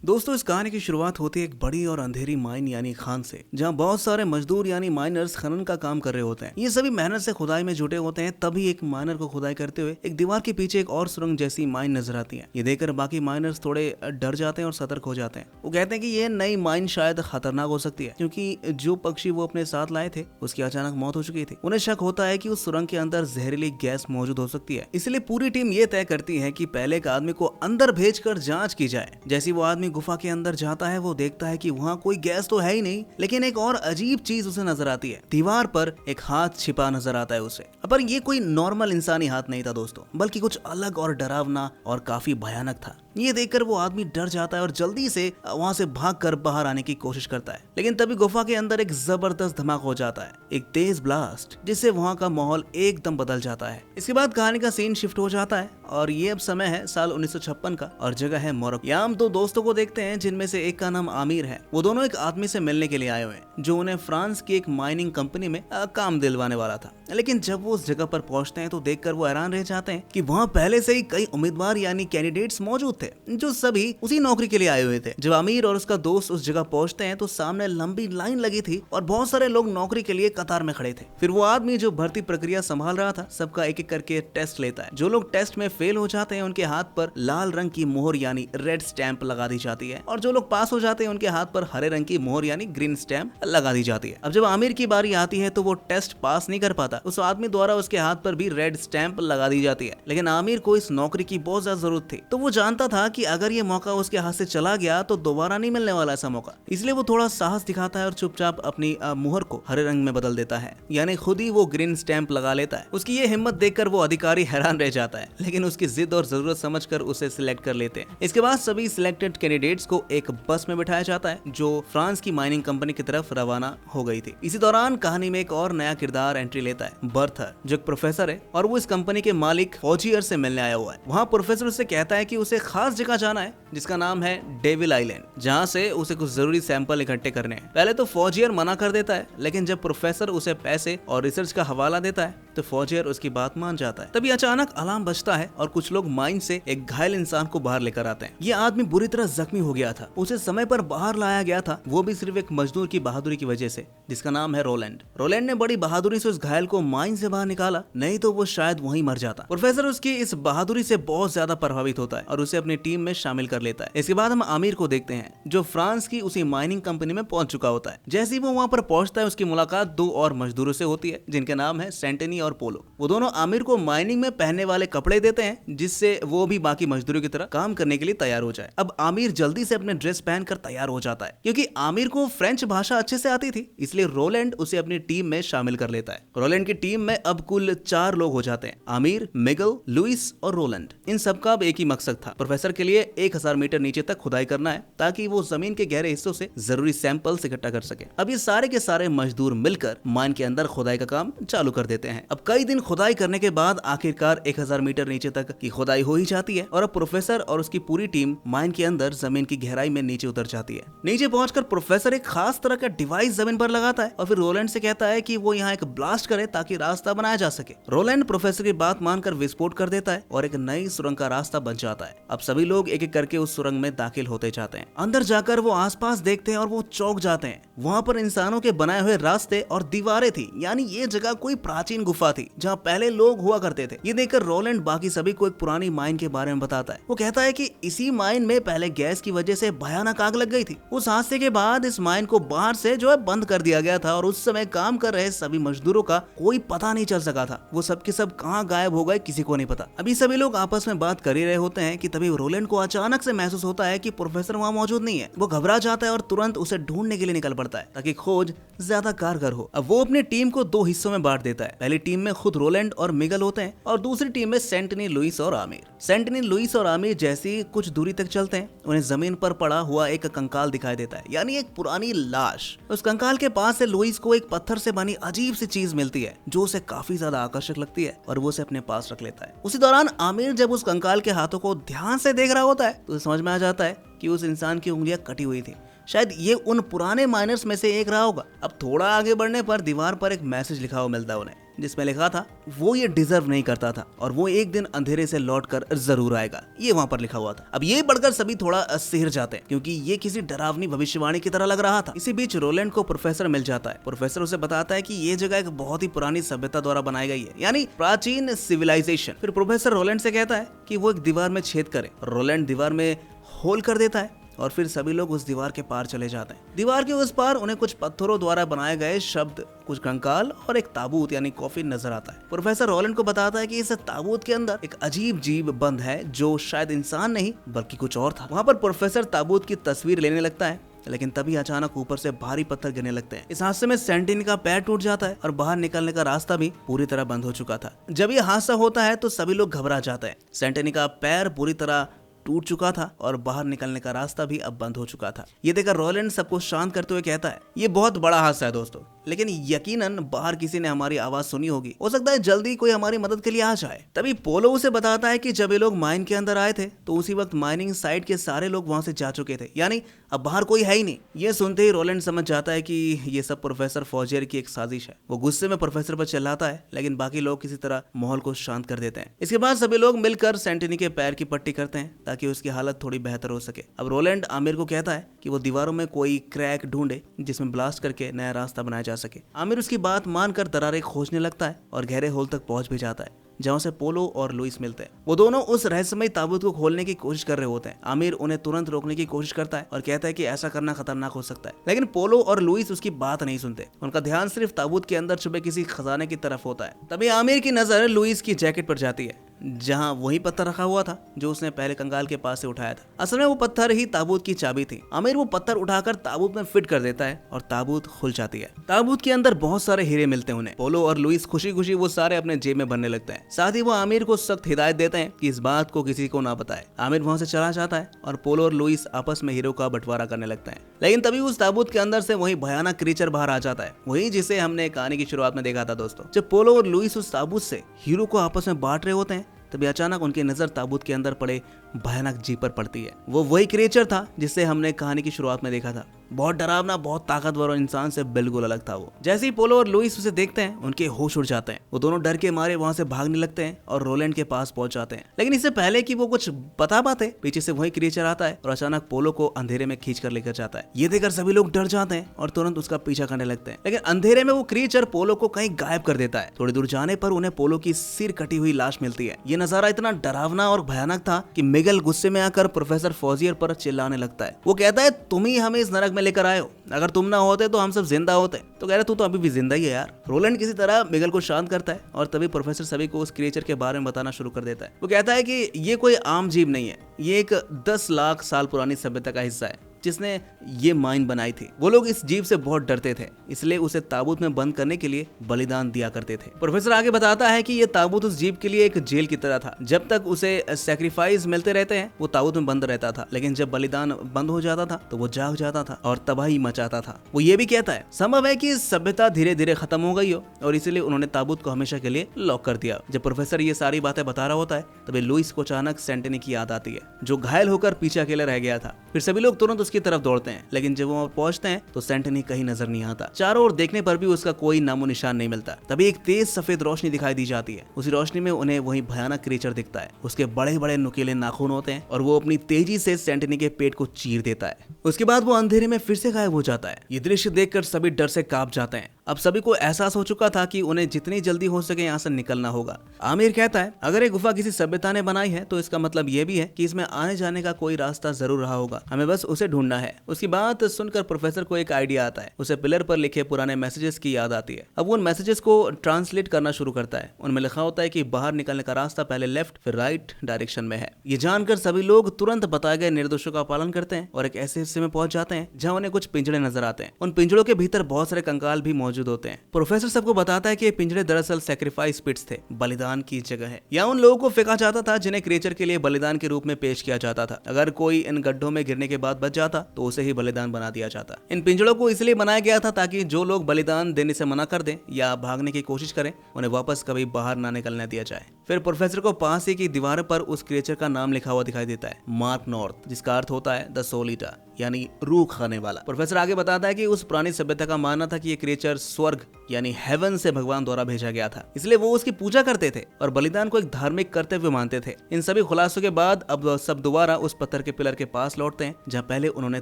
दोस्तों, इस कहानी की शुरुआत होती है एक बड़ी और अंधेरी माइन यानी खान से, जहां बहुत सारे मजदूर यानी माइनर्स खनन का काम कर रहे होते हैं। ये सभी मेहनत से खुदाई में जुटे होते हैं। तभी एक माइनर को खुदाई करते हुए एक दीवार के पीछे एक और सुरंग जैसी माइन नजर आती है। ये देखकर बाकी माइनर्स थोड़े डर जाते हैं और सतर्क हो जाते हैं। वो कहते हैं कि ये नई माइन शायद खतरनाक हो सकती है, क्योंकि जो पक्षी वो अपने साथ लाए थे उसकी अचानक मौत हो चुकी थी। उन्हें शक होता है कि उस सुरंग के अंदर जहरीली गैस मौजूद हो सकती है। इसलिए पूरी टीम ये तय करती है कि पहले एक आदमी को अंदर भेजकर जांच की जाए। जैसे वो आदमी गुफा के अंदर जाता है, वो देखता है कि वहाँ कोई गैस तो है ही नहीं, लेकिन एक और अजीब चीज उसे नजर आती है। दीवार पर एक हाथ छिपा नजर आता है उसे। पर ये कोई नॉर्मल इंसानी हाथ नहीं था दोस्तों, बल्कि कुछ अलग और डरावना और काफी भयानक था। ये देखकर वो आदमी डर जाता है और जल्दी से वहां से भागकर बाहर आने की कोशिश करता है। लेकिन तभी गुफा के अंदर एक जबरदस्त धमाका हो जाता है, एक तेज ब्लास्ट, जिससे वहां का माहौल एकदम बदल जाता है। इसके बाद कहानी का सीन शिफ्ट हो जाता है और ये अब समय है साल 1956 का और जगह है मोरक्को। यहाँ हम दो दोस्तों को देखते हैं, जिनमें से एक का नाम आमिर है। वो दोनों एक आदमी से मिलने के लिए आए हुए हैं, जो उन्हें फ्रांस की एक माइनिंग कंपनी में काम दिलवाने वाला था। लेकिन जब वो उस जगह पर पहुंचते हैं तो देखकर वो हैरान रह जाते हैं कि वहाँ पहले से ही कई उम्मीदवार यानी कैंडिडेट्स मौजूद थे, जो सभी उसी नौकरी के लिए आए हुए थे। जब आमिर और उसका दोस्त उस जगह पहुंचते हैं तो सामने लंबी लाइन लगी थी और बहुत सारे लोग नौकरी के लिए कतार में खड़े थे। फिर वो आदमी जो भर्ती प्रक्रिया संभाल रहा था, सबका एक एक करके टेस्ट लेता है। जो लोग टेस्ट में फेल हो जाते हैं उनके हाथ पर लाल रंग की मोहर यानी रेड स्टैंप लगा दी जाती है, और जो लोग पास हो जाते हैं उनके हाथ पर हरे रंग की मोहर यानी ग्रीन स्टैंप लगा दी जाती है। अब जब आमिर की बारी आती है तो वो टेस्ट पास नहीं कर पाता। उस आदमी द्वारा उसके हाथ पर भी रेड स्टैंप लगा दी जाती है। लेकिन आमिर को इस नौकरी की बहुत ज्यादा जरूरत थी, तो वो जानता था कि अगर ये मौका उसके हाथ से चला गया तो दोबारा नहीं मिलने वाला ऐसा मौका। इसलिए वो थोड़ा साहस दिखाता है और चुपचाप अपनी मुहर को हरे रंग में बदल देता है, यानी खुद ही वो ग्रीन स्टैंप लगा लेता है। उसकी ये हिम्मत देखकर वो अधिकारी हैरान रह जाता है, लेकिन उसकी जिद और जरूरत समझकर उसे सिलेक्ट कर लेते हैं। इसके बाद सभी सिलेक्टेड कैंडिडेट्स को एक बस में बिठाया जाता है, जो फ्रांस की माइनिंग कंपनी की तरफ रवाना हो गई थी। इसी दौरान कहानी में एक और नया किरदार एंट्री लेता है, बर्थर, जो एक प्रोफेसर है और वो इस कंपनी के मालिक फौजियर से मिलने आया हुआ है। वहाँ प्रोफेसर उससे कहता है कि उसे खास जगह जाना है, जिसका नाम है डेविल आइलैंड, जहाँ से उसे कुछ जरूरी सैंपल इकट्ठे करने हैं। पहले तो फौजियर मना कर देता है, लेकिन जब प्रोफेसर उसे पैसे और रिसर्च का हवाला देता है तो फौजियर उसकी बात मान जाता है। तभी अचानक अलार्म बजता है और कुछ लोग माइन से एक घायल इंसान को बाहर लेकर आते हैं। ये आदमी बुरी तरह जख्मी हो गया था, उसे समय पर बाहर लाया गया था, वो भी सिर्फ एक मजदूर की बहादुरी की वजह से, जिसका नाम है रोलैंड। रोलैंड ने बड़ी बहादुरी से उस घायल को माइन से बाहर निकाला, नहीं तो वो शायद वहीं मर जाता। प्रोफेसर उसकी इस बहादुरी से बहुत ज्यादा प्रभावित होता है और उसे अपनी टीम में शामिल कर लेता है। इसके बाद हम आमिर को देखते हैं, जो फ्रांस की उसी माइनिंग कंपनी में पहुंच चुका होता है। जैसे ही वो वहां पर पहुंचता है, उसकी मुलाकात दो और मजदूरों से होती है, जिनके नाम है सेंटनी और पोलो। वो दोनों आमिर को माइनिंग में पहनने वाले कपड़े देते हैं, जिससे वो भी बाकी मजदूरों की तरह काम करने के लिए तैयार हो जाए। अब आमिर जल्दी से अपने ड्रेस पहनकर तैयार हो जाता है। क्योंकि आमिर को फ्रेंच भाषा अच्छे से आती थी, इसलिए रोलैंड उसे अपनी टीम में शामिल कर लेता है। रोलैंड की टीम में अब कुल 4 लोग हो जाते हैं, आमिर, मिगल, लुइस और रोलैंड। इन सबका अब एक ही मकसद था, प्रोफेसर के लिए 1000 मीटर नीचे तक खुदाई करना है, ताकि वो जमीन के गहरे हिस्सों से जरूरी सैंपल्स इकट्ठा कर सके। अब ये सारे के सारे मजदूर मिलकर माइन के अंदर खुदाई का काम चालू कर देते हैं। अब कई दिन खुदाई करने के बाद आखिरकार 1000 मीटर नीचे तक की खुदाई हो ही जाती है और अब प्रोफेसर और उसकी पूरी टीम माइन के अंदर जमीन की गहराई में नीचे उतर जाती है। नीचे पहुंचकर प्रोफेसर एक खास तरह का डिवाइस जमीन पर लगाता है और फिर रोलैंड से कहता है कि वो यहाँ एक ब्लास्ट करे ताकि रास्ता बनाया जा सके। रोलैंड प्रोफेसर की बात मानकर विस्फोट कर देता है और एक नई सुरंग का रास्ता बन जाता है। अब सभी लोग एक एक करके उस सुरंग में दाखिल होते जाते हैं। अंदर जाकर वो आसपास देखते हैं और वो चौंक जाते हैं। वहाँ पर इंसानों के बनाए हुए रास्ते और दीवारें थी, यानी ये जगह कोई प्राचीन गुफा थी जहाँ पहले लोग हुआ करते थे। ये देखकर रोलैंड बाकी सभी को एक पुरानी माइन के बारे में बताता है। वो कहता है कि इसी माइन में पहले गैस की वजह से भयानक आग लग गई थी। उस हादसे के बाद इस माइन को बाहर से जो है बंद कर दिया गया था और उस समय काम कर रहे सभी मजदूरों का कोई पता नहीं चल सका था। वो सब के सब कहाँ गायब हो गए किसी को नहीं पता। अभी सभी लोग आपस में बात कर ही रहे होते हैं कि तभी रोलैंड को अचानक से महसूस होता है कि प्रोफेसर वहाँ मौजूद नहीं है। वो घबरा जाता है और तुरंत उसे ढूंढने के लिए निकल पड़ता है, ताकि खोज ज्यादा कारगर हो। अब वो अपनी टीम को 2 हिस्सों में बांट देता है। पहली टीम में खुद रोलैंड और मिगल होते हैं और दूसरी टीम में सेंटनी, लुइस और आमिर। सेंटनी, लुइस और आमिर जैसी कुछ दूरी तक चलते हैं, उन्हें जमीन पर पड़ा हुआ एक कंकाल दिखाई देता है, यानी एक पुरानी लाश। उस कंकाल के पास से लुइस को एक पत्थर से बनी अजीब सी चीज मिलती है, जो उसे काफी ज्यादा आकर्षक लगती है और वो उसे अपने पास रख लेता है। उसी दौरान आमिर जब उस कंकाल के हाथों को ध्यान से देख रहा होता है तो समझ में आ जाता है कि उस इंसान की उंगलियां कटी हुई थी। शायद ये उन पुराने माइनर्स में से एक रहा होगा। अब थोड़ा आगे बढ़ने पर दीवार पर एक मैसेज लिखा हुआ मिलता है उन्हें। जिसमें लिखा था वो ये डिजर्व नहीं करता था और वो एक दिन अंधेरे से लौटकर जरूर आएगा, ये वहाँ पर लिखा हुआ था। अब ये पढ़कर सभी थोड़ा सिहर जाते हैं क्योंकि ये किसी डरावनी भविष्यवाणी की तरह लग रहा था। इसी बीच रोलैंड को प्रोफेसर मिल जाता है। प्रोफेसर उसे बताता है कि ये जगह एक बहुत ही पुरानी सभ्यता द्वारा बनाई गई है, यानी प्राचीन सिविलाइजेशन। फिर प्रोफेसर रोलैंड से कहता है कि वो एक दीवार में छेद करे। रोलैंड दीवार में होल कर देता है और फिर सभी लोग उस दीवार के पार चले जाते हैं। दीवार के उस पार उन्हें कुछ पत्थरों द्वारा बनाए गए शब्द, कुछ कंकाल और एक ताबूत यानी कॉफिन नजर आता है। प्रोफेसर रोलैंड को बताता है कि इस ताबूत के अंदर एक अजीब जीव बंद है जो शायद इंसान नहीं बल्कि कुछ और था। वहाँ पर प्रोफेसर ताबूत की तस्वीर लेने लगता है, लेकिन तभी अचानक ऊपर से भारी पत्थर गिरने लगते हैं। इस हादसे में सेंटिनी का पैर टूट जाता है और बाहर निकलने का रास्ता भी पूरी तरह बंद हो चुका था। जब ये हादसा होता है तो सभी लोग घबरा जाते हैं। सेंटिनी का पैर पूरी तरह टूट चुका था और बाहर निकलने का रास्ता भी अब बंद हो चुका था। ये देखकर रोलैंड सबको शांत करते हुए कहता है, ये बहुत बड़ा हादसा है दोस्तों, लेकिन यकीनन बाहर किसी ने हमारी आवाज सुनी होगी, हो सकता है जल्दी कोई हमारी मदद के लिए आ जाए। तभी पोलो उसे बताता है कि जब ये लोग माइन के अंदर आए थे तो उसी वक्त माइनिंग साइट के सारे लोग वहां से जा चुके थे, यानी अब बाहर कोई है ही नहीं। ये सुनते ही रोलैंड समझ जाता है कि ये सब प्रोफेसर फॉजियर की एक साजिश है। वो गुस्से में प्रोफेसर पर चिल्लाता है, लेकिन बाकी लोग किसी तरह माहौल को शांत कर देते हैं। इसके बाद सभी लोग मिलकर सेंटिनी के पैर की पट्टी करते हैं ताकि उसकी हालत थोड़ी बेहतर हो सके। अब रोलैंड आमिर को कहता है कि वो दीवारों में कोई क्रैक ढूंढे जिसमें ब्लास्ट करके नया रास्ता बनाया जा सके। आमिर उसकी बात मानकर दरारें खोजने लगता है और गहरे होल तक पहुंच भी जाता है जहां से पोलो और लुइस मिलते हैं। वो दोनों उस रहस्यमय ताबूत को खोलने की कोशिश कर रहे होते हैं। आमिर उन्हें तुरंत रोकने की कोशिश करता है और कहता है कि ऐसा करना खतरनाक हो सकता है, लेकिन पोलो और लुइस उसकी बात नहीं सुनते। उनका ध्यान सिर्फ ताबूत के अंदर छुपे किसी खजाने की तरफ होता है। तभी आमिर की नजर लुइस की जैकेट पर जाती है जहां वही पत्थर रखा हुआ था जो उसने पहले कंगाल के पास से उठाया था। असल में वो पत्थर ही ताबूत की चाबी थी। आमिर वो पत्थर उठाकर ताबूत में फिट कर देता है और ताबूत खुल जाती है। ताबूत के अंदर बहुत सारे हीरे मिलते हैं उन्हें। पोलो और लुइस खुशी खुशी वो सारे अपने जेब में भरने लगते हैं। साथ ही वो आमिर को सख्त हिदायत देते हैं कि इस बात को किसी को ना बताए। आमिर वहां से चला जाता है और पोलो और लुइस आपस में हीरो का बंटवारा करने लगते हैं। लेकिन तभी उस ताबूत के अंदर से वही भयानक क्रीचर बाहर आ जाता है, वही जिसे हमने कहानी की शुरुआत में देखा था दोस्तों। जब पोलो और लुइस उस ताबूत से हीरो को आपस में बांट रहे होते हैं तभी अचानक उनकी नजर ताबूत के अंदर पड़े भयानक जीव पर पड़ती है। वो वही क्रिएचर था जिसे हमने कहानी की शुरुआत में देखा था। बहुत डरावना, बहुत ताकतवर और इंसान से बिल्कुल अलग था वो। जैसे ही पोलो और लुइस उसे देखते हैं उनके होश उड़ जाते हैं। वो दोनों डर के मारे वहां से भागने लगते हैं और रोलैंड के पास पहुंच जाते हैं। लेकिन इससे पहले कि वो कुछ बता पाते पीछे से वही क्रिएचर आता है और अचानक पोलो को अंधेरे में खींच कर लेकर जाता है। ये देखकर सभी लोग डर जाते हैं और तुरंत उसका पीछा करने लगते हैं। लेकिन अंधेरे में वो क्रिएचर पोलो को कहीं गायब कर देता है। थोड़ी दूर जाने पर उन्हें पोलो की सिर कटी हुई लाश मिलती है। ये नजारा इतना डरावना और भयानक था कि मिगेल गुस्से में आकर प्रोफेसर फॉजियर पर चिल्लाने लगता है। वो कहता है, तुम ही हमें इस नरक में लेकर आए हो, अगर तुम ना होते तो हम सब जिंदा होते। तो कह रहे तू तो अभी भी जिंदा ही है यार। रोलैंड किसी तरह मिगेल को शांत करता है और तभी प्रोफेसर सभी को उस क्रिएचर के बारे में बताना शुरू कर देता है। वो कहता है कि ये कोई आम जीव नहीं है, ये एक 10 लाख साल पुरानी सभ्यता का हिस्सा है जिसने ये माइन बनाई थी। वो लोग इस जीव से बहुत डरते थे, इसलिए उसे ताबूत में बंद करने के लिए बलिदान दिया करते थे। प्रोफेसर आगे बताता है कि ये ताबूत उस जीव के लिए एक जेल की तरह था। जब तक उसे सैक्रिफाइस मिलते रहते हैं वो ताबूत में बंद रहता था, लेकिन जब बलिदान बंद हो जाता था तो वो जाग जाता था और तबाही मचाता था। वो ये भी कहता है संभव है कि सभ्यता धीरे धीरे खत्म हो गई हो और इसीलिए उन्होंने ताबूत को हमेशा के लिए लॉक कर दिया। जब प्रोफेसर ये सारी बातें बता रहा होता है तभी लुइस को अचानक सेंटिनी की याद आती है जो घायल होकर पीछे अकेले रह गया था। फिर सभी लोग तुरंत उसकी तरफ दौड़ते हैं, लेकिन जब वो वहां पहुंचते हैं तो सेंटिनी कहीं नजर नहीं आता। चारों ओर देखने पर भी उसका कोई नामो निशान नहीं मिलता। तभी एक तेज सफेद रोशनी दिखाई दी जाती है। उसी रोशनी में उन्हें वही भयानक क्रीचर दिखता है। उसके बड़े बड़े नुकीले नाखून होते हैं और वो अपनी तेजी से सेंटिनी के पेट को चीर देता है। उसके बाद वो अंधेरे में फिर से गायब हो जाता है। ये दृश्य देखकर सभी डर से कांप जाते हैं। अब सभी को एहसास हो चुका था कि उन्हें जितनी जल्दी हो सके यहाँ से निकलना होगा। आमिर कहता है अगर ये गुफा किसी सभ्यता ने बनाई है तो इसका मतलब ये भी है कि इसमें आने जाने का कोई रास्ता जरूर रहा होगा, हमें बस उसे ढूंढना है। उसकी बात सुनकर प्रोफेसर को एक आइडिया आता है। उसे पिलर पर लिखे पुराने मैसेजेस की याद आती है। अब वो उन मैसेजेस को ट्रांसलेट करना शुरू करता है। उनमें लिखा होता है कि बाहर निकलने का रास्ता पहले लेफ्ट फिर राइट डायरेक्शन में है। ये जानकर सभी लोग तुरंत बताए गए निर्देशों का पालन करते हैं और एक ऐसे हिस्से में पहुंच जाते हैं जहाँ उन्हें कुछ पिंजड़े नजर आते हैं। उन पिंजड़ों के भीतर बहुत सारे कंकाल भी मौजूद होते हैं। प्रोफेसर सबको बताता है कि ये पिंजड़े दरअसल सैक्रिफाइस पिट्स थे, बलिदान की जगह है। यहाँ उन लोगों को फेंका जाता था जिन्हें क्रिएचर के लिए बलिदान के रूप में पेश किया जाता था। अगर कोई इन गड्ढों में गिरने के बाद बच जाता तो उसे ही बलिदान बना दिया जाता। इन पिंजड़ों को इसलिए बनाया गया था ताकि जो लोग बलिदान देने से मना कर दें या भागने की कोशिश करें उन्हें वापस कभी बाहर ना निकलने दिया जाए। फिर प्रोफेसर को पास ही की दीवार पर उस क्रिएचर का नाम लिखा हुआ दिखाई देता है, मार्क नॉर्थ, जिसका अर्थ होता है द सोल ईटर, यानी रूह खाने वाला। प्रोफेसर आगे बताता है कि उस पुरानी सभ्यता का मानना था कि ये क्रिएचर स्वर्ग यानी हेवन से भगवान द्वारा भेजा गया था, इसलिए वो उसकी पूजा करते थे और बलिदान को एक धार्मिक कर्तव्य मानते थे। इन सभी खुलासों के बाद अब सब दोबारा उस पत्थर के पिलर के पास लौटते हैं जहाँ पहले उन्होंने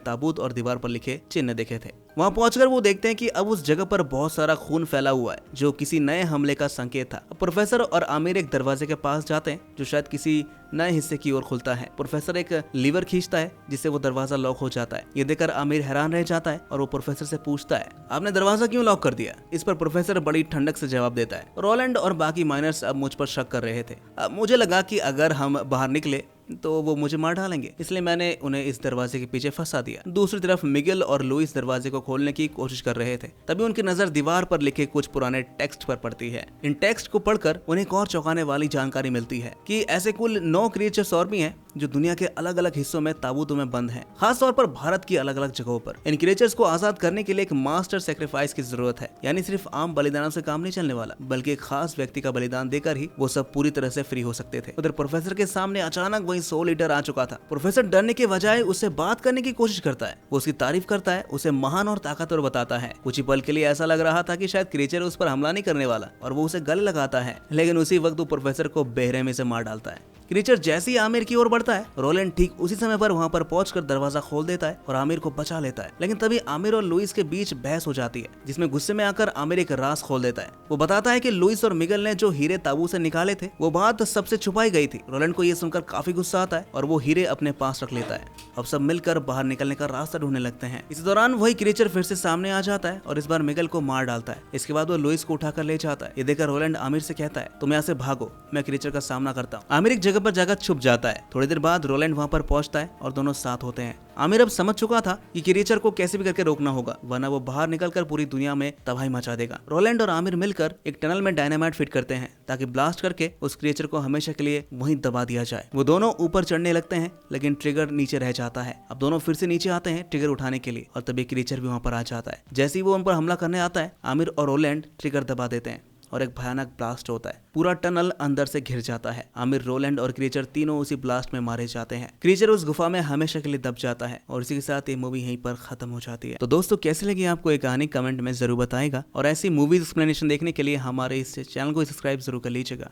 ताबूत और दीवार पर लिखे चिन्ह देखे थे। वहाँ पहुंचकर वो देखते हैं कि अब उस जगह पर बहुत सारा खून फैला हुआ है, जो किसी नए हमले का संकेत था। प्रोफेसर और आमिर एक दरवाजे के पास जाते हैं जो शायद किसी नए हिस्से की ओर खुलता है। प्रोफेसर एक लीवर खींचता है जिससे वो दरवाजा लॉक हो जाता है। ये देखकर आमिर हैरान रह जाता है और वो प्रोफेसर से पूछता है, आपने दरवाजा क्यों लॉक कर दिया? इस पर प्रोफेसर बड़ी ठंडक से जवाब देता है, रोलैंड और बाकी माइनर्स अब मुझ पर शक कर रहे थे। अब मुझे लगा कि अगर हम बाहर निकले तो वो मुझे मार डालेंगे, इसलिए मैंने उन्हें इस दरवाजे के पीछे फंसा दिया। दूसरी तरफ मिगेल और लुइस दरवाजे को खोलने की कोशिश कर रहे थे। तभी उनकी नजर दीवार पर लिखे कुछ पुराने टेक्स्ट पर पड़ती है। इन टेक्स्ट को पढ़कर उन्हें एक और चौंकाने वाली जानकारी मिलती है कि ऐसे कुल 9 क्रिएचर्स और भी हैं जो दुनिया के अलग अलग हिस्सों में ताबूतों में बंद हैं, खास तौर पर भारत की अलग अलग जगहों पर। इन क्रिएचर्स को आजाद करने के लिए एक मास्टर सेक्रीफाइस की जरूरत है, यानी सिर्फ आम बलिदानों से काम नहीं चलने वाला, बल्कि एक खास व्यक्ति का बलिदान देकर ही वो सब पूरी तरह से फ्री हो सकते थे। उधर प्रोफेसर के सामने अचानक वही सोल ईटर आ चुका था। प्रोफेसर डरने के बजाय उससे बात करने की कोशिश करता है, वो उसकी तारीफ करता है, उसे महान और ताकतवर बताता है। कुछ ही पल के लिए ऐसा लग रहा था कि शायद क्रिएचर उस पर हमला नहीं करने वाला और वो उसे गले लगाता है, लेकिन उसी वक्त वो प्रोफेसर को बेरहमी से मार डालता है। क्रिएचर जैसे ही आमिर की ओर बढ़ता है, रोलैंड ठीक उसी समय पर वहां पर पहुंचकर दरवाजा खोल देता है और आमिर को बचा लेता है। लेकिन तभी आमिर और लुइस के बीच बहस हो जाती है, जिसमें गुस्से में आकर आमिर एक राज खोल देता है। वो बताता है कि लुइस और मिगेल ने जो हीरे ताबू से निकाले थे वो बात सबसे छुपाई गई थी। रोलैंड को ये सुनकर काफी गुस्सा आता है और वो हीरे अपने पास रख लेता है। अब सब मिलकर बाहर निकलने का रास्ता ढूंढने लगते हैं। इस दौरान वही क्रिएचर फिर से सामने आ जाता है और इस बार मिगेल को मार डालता है। इसके बाद वो लुइस को उठाकर ले जाता है। ये देखकर रोलैंड आमिर से कहता है, तुम यहाँ से भागो, मैं क्रिएचर का सामना करता हूँ। आमिर एक जगह पर जाकर छुप जाता है। थोड़ी देर बाद रोलैंड वहां पर पहुंचता है और दोनों साथ होते हैं। आमिर अब समझ चुका था कि क्रिएचर को कैसे भी करके रोकना होगा, वरना वो बाहर निकलकर पूरी दुनिया में तबाही मचा देगा। रोलैंड और आमिर मिलकर एक टनल में डायनामाइट फिट करते हैं ताकि ब्लास्ट करके उस क्रिएचर को हमेशा के लिए वहीं दबा दिया जाए। वो दोनों ऊपर चढ़ने लगते हैं, लेकिन ट्रिगर नीचे रह जाता है। अब दोनों फिर से नीचे आते हैं ट्रिगर उठाने के लिए और तभी क्रिएचर भी वहां पर आ जाता है। जैसे ही वो उन पर हमला करने आता है, आमिर और रोलैंड ट्रिगर दबा देते हैं और एक भयानक ब्लास्ट होता है। पूरा टनल अंदर से घिर जाता है। आमिर, रोलैंड और क्रिएचर तीनों उसी ब्लास्ट में मारे जाते हैं। क्रिएचर उस गुफा में हमेशा के लिए दब जाता है और इसी के साथ ये मूवी यहीं पर खत्म हो जाती है। तो दोस्तों, कैसी लगी आपको ये कहानी कमेंट में जरूर बताएगा और ऐसी मूवीज एक्सप्लेनेशन देखने के लिए हमारे इस चैनल को सब्सक्राइब जरूर कर लीजिएगा।